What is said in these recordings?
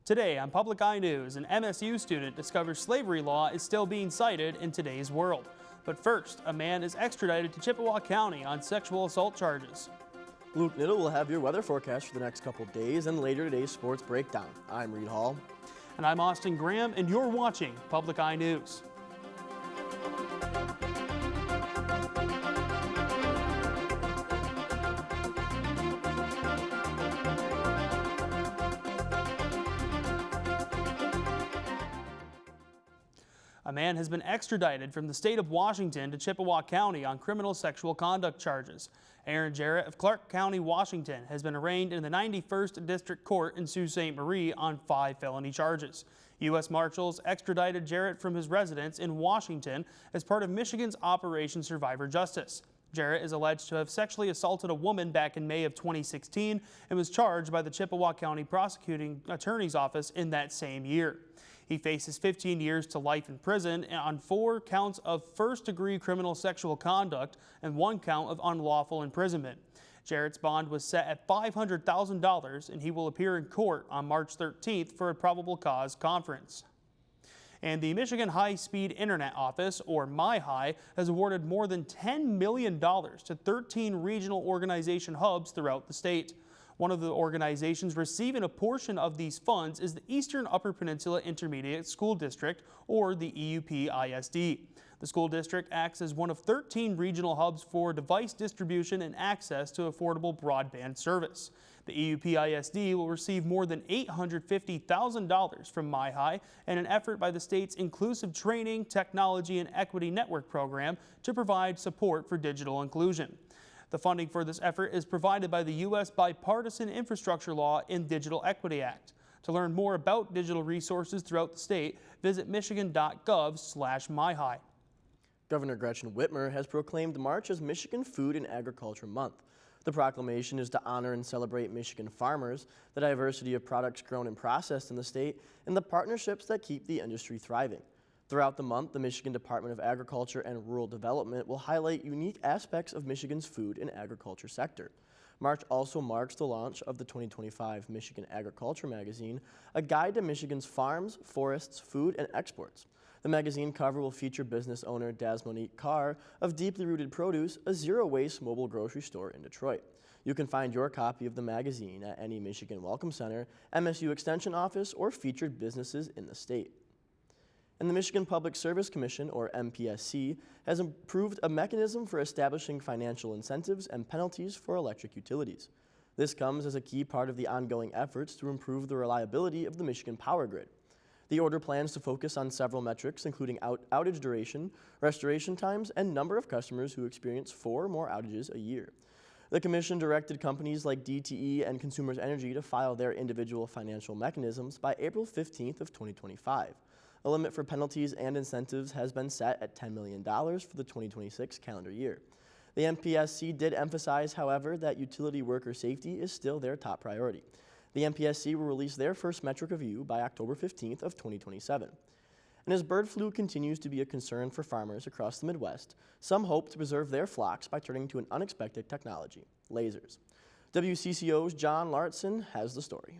Today on Public Eye News, an MSU student discovers slavery law is still being cited in today's world. But first, a man is extradited to Chippewa County on sexual assault charges. Luke Niddle will have your weather forecast for the next couple days and later today's sports breakdown. I'm Reed Hall. And I'm Austin Graham, and you're watching Public Eye News. A man has been extradited from the state of Washington to Chippewa County on criminal sexual conduct charges. Aaron Jarrett of Clark County, Washington, has been arraigned in the 91st District Court in Sault Ste. Marie on 5 felony charges. U.S. Marshals extradited Jarrett from his residence in Washington as part of Michigan's Operation Survivor Justice. Jarrett is alleged to have sexually assaulted a woman back in May of 2016 and was charged by the Chippewa County Prosecuting Attorney's Office in that same year. He faces 15 years to life in prison on 4 counts of first-degree criminal sexual conduct and 1 count of unlawful imprisonment. Jarrett's bond was set at $500,000, and he will appear in court on March 13th for a probable cause conference. And the Michigan High-Speed Internet Office, or MiHi, has awarded more than $10 million to 13 regional organization hubs throughout the state. One of the organizations receiving a portion of these funds is the Eastern Upper Peninsula Intermediate School District, or the EUP-ISD. The school district acts as one of 13 regional hubs for device distribution and access to affordable broadband service. The EUP-ISD will receive more than $850,000 from MiHi in an effort by the state's Inclusive Training, Technology, and Equity Network program to provide support for digital inclusion. The funding for this effort is provided by the U.S. Bipartisan Infrastructure Law and Digital Equity Act. To learn more about digital resources throughout the state, visit michigan.gov/MiHi. Governor Gretchen Whitmer has proclaimed March as Michigan Food and Agriculture Month. The proclamation is to honor and celebrate Michigan farmers, the diversity of products grown and processed in the state, and the partnerships that keep the industry thriving. Throughout the month, the Michigan Department of Agriculture and Rural Development will highlight unique aspects of Michigan's food and agriculture sector. March also marks the launch of the 2025 Michigan Agriculture Magazine, a guide to Michigan's farms, forests, food, and exports. The magazine cover will feature business owner Dasmonique Carr of Deeply Rooted Produce, a zero-waste mobile grocery store in Detroit. You can find your copy of the magazine at any Michigan Welcome Center, MSU Extension Office, or featured businesses in the state. And the Michigan Public Service Commission, or MPSC, has approved a mechanism for establishing financial incentives and penalties for electric utilities. This comes as a key part of the ongoing efforts to improve the reliability of the Michigan power grid. The order plans to focus on several metrics, including outage duration, restoration times, and number of customers who experience 4 or more outages a year. The commission directed companies like DTE and Consumers Energy to file their individual financial mechanisms by April 15th of 2025. A limit for penalties and incentives has been set at $10 million for the 2026 calendar year. The MPSC did emphasize, however, that utility worker safety is still their top priority. The MPSC will release their first metric review by October 15th of 2027. And as bird flu continues to be a concern for farmers across the Midwest, some hope to preserve their flocks by turning to an unexpected technology, lasers. WCCO's John Lartson has the story.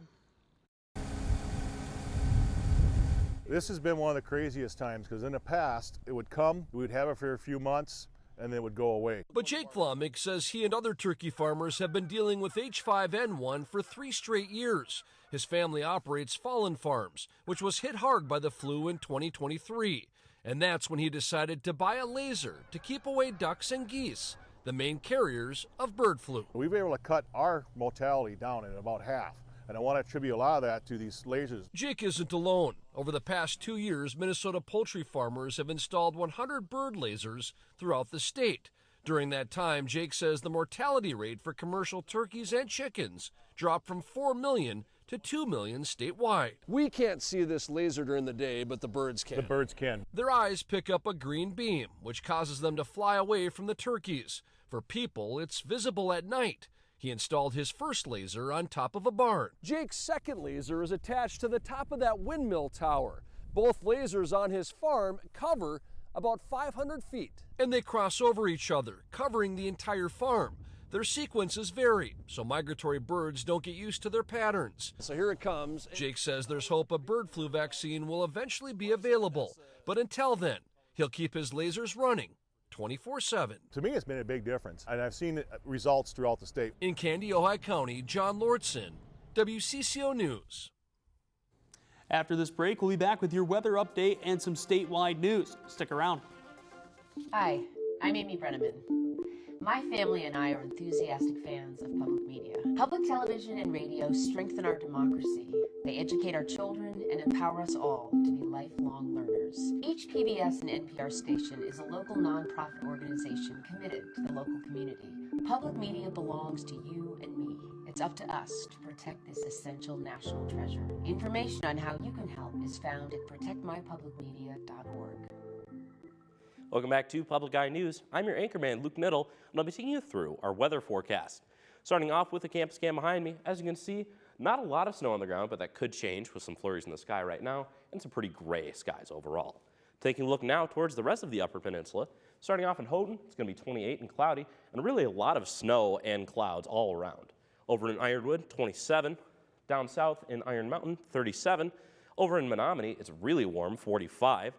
This has been one of the craziest times because in the past, it would come, we would have it for a few months, and then it would go away. But Jake Flomig says he and other turkey farmers have been dealing with H5N1 for 3 straight years. His family operates Fallen Farms, which was hit hard by the flu in 2023. And that's when he decided to buy a laser to keep away ducks and geese, the main carriers of bird flu. We've been able to cut our mortality down in about half. And I want to attribute a lot of that to these lasers. Jake isn't alone. Over the past 2 years, Minnesota poultry farmers have installed 100 bird lasers throughout the state. During that time, Jake says the mortality rate for commercial turkeys and chickens dropped from 4 million to 2 million statewide. We can't see this laser during the day, but the birds can. The birds can. Their eyes pick up a green beam, which causes them to fly away from the turkeys. For people, it's visible at night. He installed his first laser on top of a barn. Jake's second laser is attached to the top of that windmill tower. Both lasers on his farm cover about 500 feet. And they cross over each other, covering the entire farm. Their sequences vary, so migratory birds don't get used to their patterns. So here it comes. Jake says there's hope a bird flu vaccine will eventually be available, but until then, he'll keep his lasers running 24/7. To me, it's made a big difference, and I've seen results throughout the state. In Candy, Ojai County, John Lordson, WCCO News. After this break, we'll be back with your weather update and some statewide news. Stick around. Hi, I'm Amy Brenneman. My family and I are enthusiastic fans of public media. Public television and radio strengthen our democracy. They educate our children and empower us all to be lifelong learners. Each PBS and NPR station is a local nonprofit organization committed to the local community. Public media belongs to you and me. It's up to us to protect this essential national treasure. Information on how you can help is found at protectmypublicmedia.org. Welcome back to Public Eye News. I'm your anchorman, Luke Niddle, and I'll be taking you through our weather forecast. Starting off with the campus cam behind me, as you can see, not a lot of snow on the ground, but that could change with some flurries in the sky right now and some pretty gray skies overall. Taking a look now towards the rest of the Upper Peninsula, starting off in Houghton, it's going to be 28 and cloudy, and really a lot of snow and clouds all around. Over in Ironwood, 27. Down south in Iron Mountain, 37. Over in Menominee, it's really warm, 45.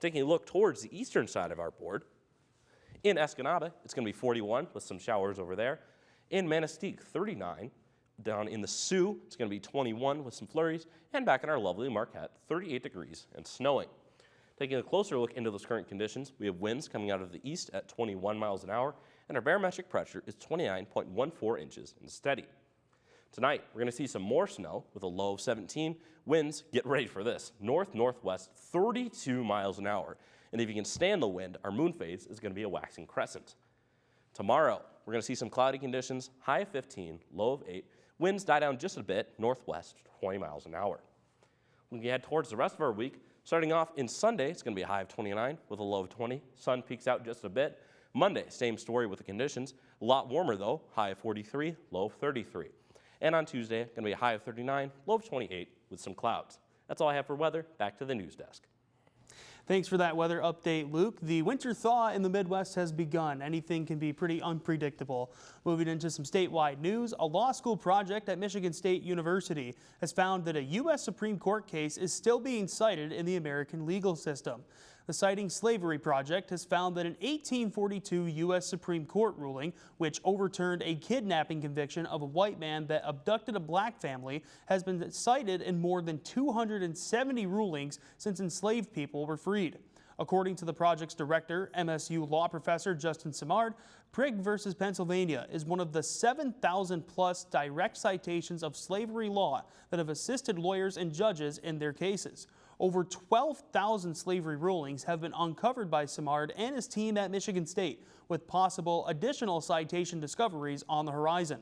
Taking a look towards the eastern side of our board, in Escanaba, it's going to be 41 with some showers over there. In Manistee, 39. Down in the Sioux, it's going to be 21 with some flurries. And back in our lovely Marquette, 38 degrees and snowing. Taking a closer look into those current conditions, we have winds coming out of the east at 21 miles an hour, and our barometric pressure is 29.14 inches and steady. Tonight, we're going to see some more snow with a low of 17. Winds, get ready for this, north-northwest, 32 miles an hour. And if you can stand the wind, our moon phase is going to be a waxing crescent. Tomorrow, we're going to see some cloudy conditions, high of 15, low of 8. Winds die down just a bit, northwest, 20 miles an hour. When we head towards the rest of our week, starting off in Sunday, it's going to be a high of 29 with a low of 20. Sun peaks out just a bit. Monday, same story with the conditions. A lot warmer though, high of 43, low of 33. And on Tuesday, going to be a high of 39, low of 28 with some clouds. That's all I have for weather. Back to the news desk. Thanks for that weather update, Luke. The winter thaw in the Midwest has begun. Anything can be pretty unpredictable. Moving into some statewide news, a law school project at Michigan State University has found that a U.S. Supreme Court case is still being cited in the American legal system. The Citing Slavery Project has found that an 1842 U.S. Supreme Court ruling, which overturned a kidnapping conviction of a white man that abducted a black family, has been cited in more than 270 rulings since enslaved people were freed. According to the project's director, MSU law professor Justin Simard, Prigg v. Pennsylvania is one of the 7,000-plus direct citations of slavery law that have assisted lawyers and judges in their cases. Over 12,000 slavery rulings have been uncovered by Simard and his team at Michigan State, with possible additional citation discoveries on the horizon.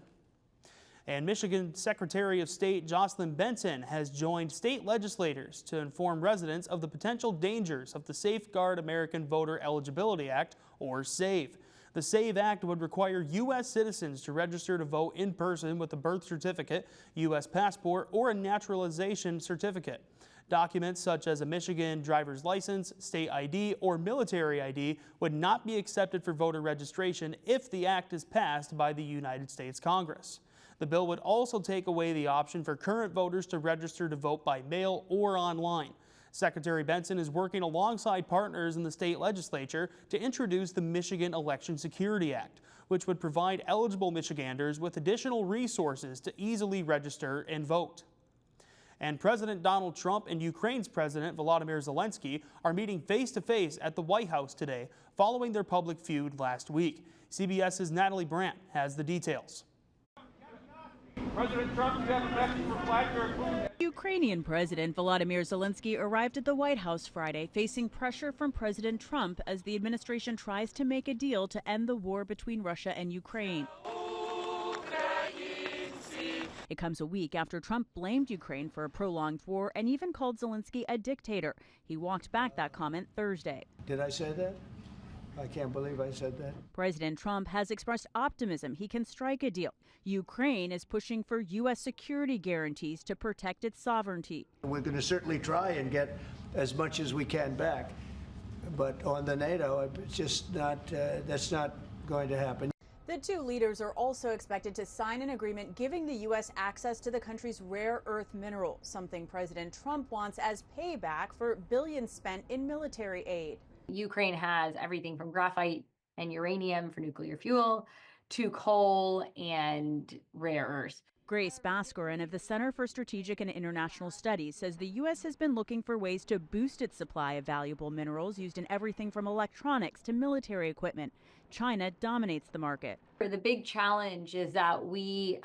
And Michigan Secretary of State Jocelyn Benson has joined state legislators to inform residents of the potential dangers of the Safeguard American Voter Eligibility Act, or SAVE. The SAVE Act would require U.S. citizens to register to vote in person with a birth certificate, U.S. passport, or a naturalization certificate. Documents such as a Michigan driver's license, state ID, or military ID would not be accepted for voter registration if the act is passed by the United States Congress. The bill would also take away the option for current voters to register to vote by mail or online. Secretary Benson is working alongside partners in the state legislature to introduce the Michigan Election Security Act, which would provide eligible Michiganders with additional resources to easily register and vote. And President Donald Trump and Ukraine's President Volodymyr Zelensky are meeting face-to-face at the White House today, following their public feud last week. CBS's Natalie Brandt has the details. President Trump, you have a message for Vladimir Putin. Ukrainian President Volodymyr Zelensky arrived at the White House Friday, facing pressure from President Trump as the administration tries to make a deal to end the war between Russia and Ukraine. It comes a week after Trump blamed Ukraine for a prolonged war and even called Zelensky a dictator. He walked back that comment Thursday. Did I say that? I can't believe I said that. President Trump has expressed optimism he can strike a deal. Ukraine is pushing for U.S. security guarantees to protect its sovereignty. We're going to certainly try and get as much as we can back. But on the NATO, it's just not, that's not going to happen. The two leaders are also expected to sign an agreement giving the U.S. access to the country's rare earth minerals, something President Trump wants as payback for billions spent in military aid. Ukraine has everything from graphite and uranium for nuclear fuel to coal and rare earths. Grace Baskarin of the Center for Strategic and International Studies says the U.S. has been looking for ways to boost its supply of valuable minerals used in everything from electronics to military equipment. China dominates the market. The big challenge is that we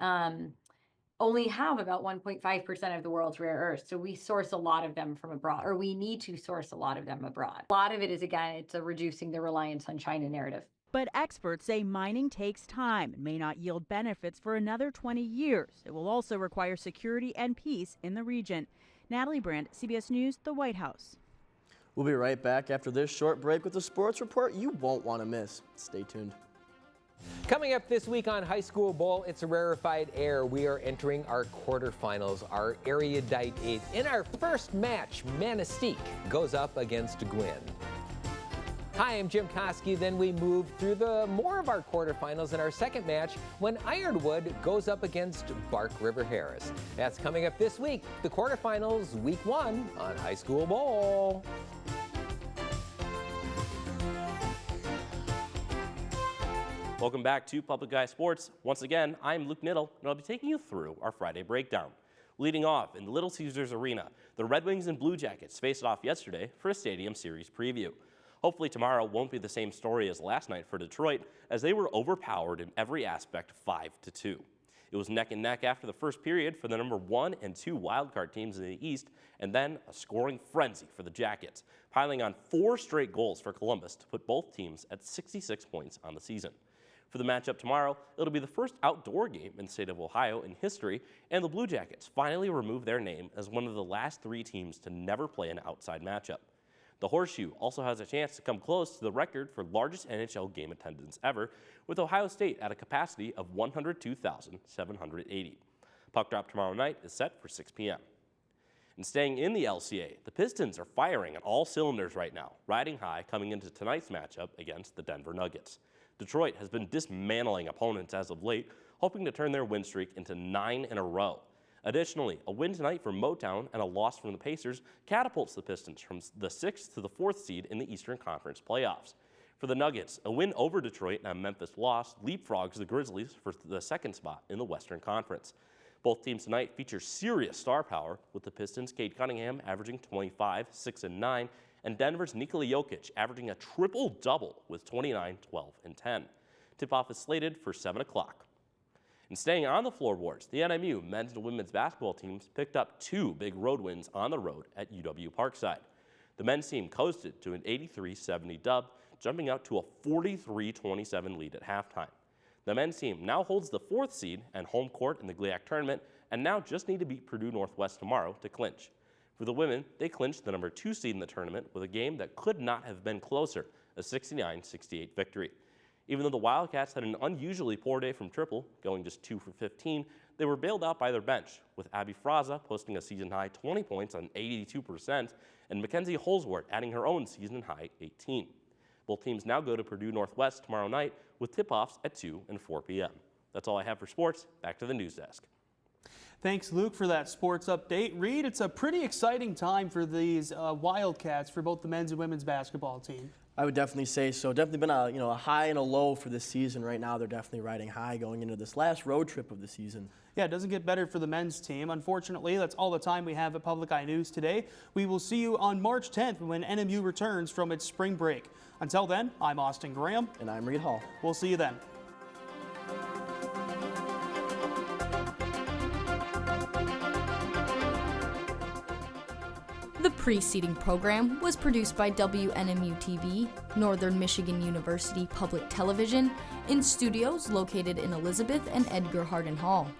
only have about 1.5% of the world's rare earths. So we source a lot of them from abroad, or we need to source a lot of them abroad. A lot of it is, again, it's reducing the reliance on China narrative. But experts say mining takes time and may not yield benefits for another 20 years. It will also require security and peace in the region. Natalie Brandt, CBS News, the White House. We'll be right back after this short break with a sports report you won't want to miss. Stay tuned. Coming up this week on High School Bowl, it's a rarefied air. We are entering our quarterfinals, our erudite eight. In our first match, Manistee goes up against Gwynn. Hi, I'm Jim Koski. Then we move through more of our quarterfinals in our second match when Ironwood goes up against Bark River Harris. That's coming up this week, the quarterfinals, week 1 on High School Bowl. Welcome back to Public Eye Sports. Once again, I'm Luke Niddle, and I'll be taking you through our Friday breakdown. Leading off in Little Caesars Arena, the Red Wings and Blue Jackets faced off yesterday for a Stadium Series preview. Hopefully tomorrow won't be the same story as last night for Detroit, as they were overpowered in every aspect 5-2. It was neck and neck after the first period for the number 1 and 2 wildcard teams in the East, and then a scoring frenzy for the Jackets, piling on 4 straight goals for Columbus to put both teams at 66 points on the season. For the matchup tomorrow, it'll be the first outdoor game in the state of Ohio in history, and the Blue Jackets finally remove their name as one of the last 3 teams to never play an outside matchup. The Horseshoe also has a chance to come close to the record for largest NHL game attendance ever, with Ohio State at a capacity of 102,780. Puck drop tomorrow night is set for 6 p.m. And staying in the LCA, the Pistons are firing on all cylinders right now, riding high coming into tonight's matchup against the Denver Nuggets. Detroit has been dismantling opponents as of late, hoping to turn their win streak into 9 in a row. Additionally, a win tonight from Motown and a loss from the Pacers catapults the Pistons from the 6th to the 4th seed in the Eastern Conference playoffs. For the Nuggets, a win over Detroit and a Memphis loss leapfrogs the Grizzlies for the 2nd spot in the Western Conference. Both teams tonight feature serious star power, with the Pistons' Cade Cunningham averaging 25, 6, and 9, and Denver's Nikola Jokic averaging a triple-double with 29, 12, and 10. Tip-off is slated for 7 o'clock. And staying on the floorboards, the NMU men's and women's basketball teams picked up 2 big road wins on the road at UW Parkside. The men's team coasted to an 83-70 dub, jumping out to a 43-27 lead at halftime. The men's team now holds the 4th seed and home court in the GLIAC tournament, and now just need to beat Purdue Northwest tomorrow to clinch. For the women, they clinched the number 2 seed in the tournament with a game that could not have been closer, a 69-68 victory. Even though the Wildcats had an unusually poor day from triple, going just 2 for 15, they were bailed out by their bench, with Abby Fraza posting a season-high 20 points on 82%, and Mackenzie Holsworth adding her own season-high 18. Both teams now go to Purdue Northwest tomorrow night, with tip-offs at 2 and 4 p.m. That's all I have for sports. Back to the news desk. Thanks, Luke, for that sports update. Reed, it's a pretty exciting time for these Wildcats for both the men's and women's basketball team. I would definitely say so. Definitely been a high and a low for this season. Right now, they're definitely riding high going into this last road trip of the season. Yeah, it doesn't get better for the men's team. Unfortunately, that's all the time we have at Public Eye News today. We will see you on March 10th when NMU returns from its spring break. Until then, I'm Austin Graham. And I'm Reed Hall. We'll see you then. The preceding program was produced by WNMU-TV, Northern Michigan University Public Television, in studios located in Elizabeth and Edgar Hardin Hall.